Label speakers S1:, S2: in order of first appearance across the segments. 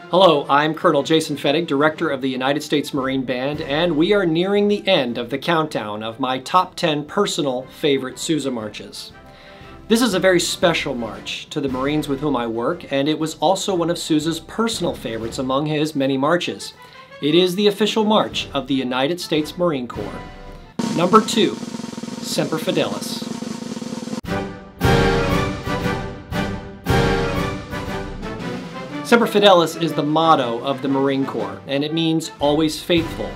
S1: Hello, I'm Colonel Jason Fettig, Director of the United States Marine Band, and we are nearing the end of the countdown of my top 10 personal favorite Sousa Marches. This is a very special march to the Marines with whom I work, and it was also one of Sousa's personal favorites among his many marches. It is the official march of the United States Marine Corps. Number 2, Semper Fidelis. Semper Fidelis is the motto of the Marine Corps, and it means always faithful.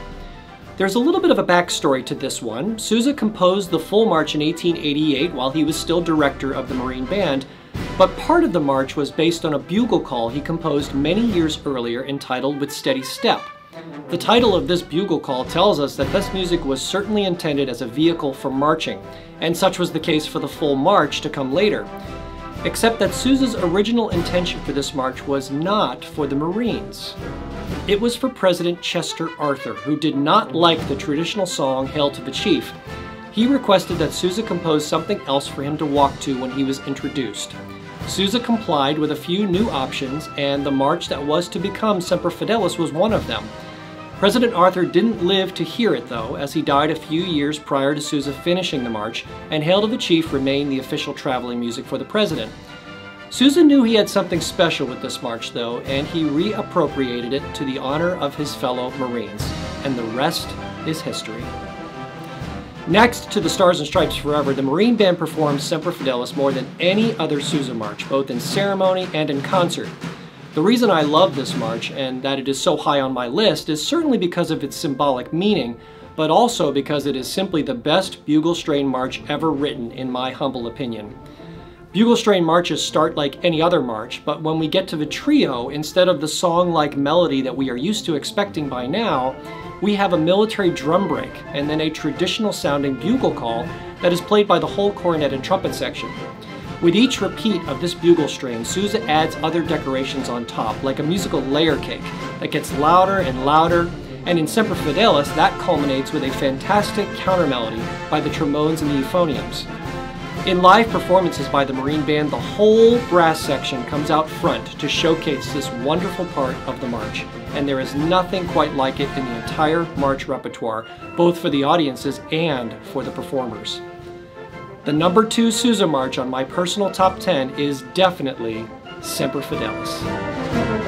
S1: There's a little bit of a backstory to this one. Sousa composed the full march in 1888 while he was still director of the Marine Band, but part of the march was based on a bugle call he composed many years earlier entitled With Steady Step. The title of this bugle call tells us that this music was certainly intended as a vehicle for marching, and such was the case for the full march to come later. Except that Sousa's original intention for this march was not for the Marines. It was for President Chester Arthur, who did not like the traditional song Hail to the Chief. He requested that Sousa compose something else for him to walk to when he was introduced. Sousa complied with a few new options, and the march that was to become Semper Fidelis was one of them. President Arthur didn't live to hear it, though, as he died a few years prior to Sousa finishing the march, and Hail to the Chief remained the official traveling music for the president. Sousa knew he had something special with this march, though, and he reappropriated it to the honor of his fellow Marines. And the rest is history. Next to the Stars and Stripes Forever, the Marine Band performed Semper Fidelis more than any other Sousa march, both in ceremony and in concert. The reason I love this march, and that it is so high on my list, is certainly because of its symbolic meaning, but also because it is simply the best bugle strain march ever written, in my humble opinion. Bugle strain marches start like any other march, but when we get to the trio, instead of the song-like melody that we are used to expecting by now, we have a military drum break and then a traditional-sounding bugle call that is played by the whole cornet and trumpet section. With each repeat of this bugle strain, Sousa adds other decorations on top, like a musical layer cake that gets louder and louder, and in Semper Fidelis, that culminates with a fantastic counter-melody by the trombones and the euphoniums. In live performances by the Marine Band, the whole brass section comes out front to showcase this wonderful part of the march, and there is nothing quite like it in the entire march repertoire, both for the audiences and for the performers. The number 2 Sousa march on my personal top 10 is definitely Semper Fidelis.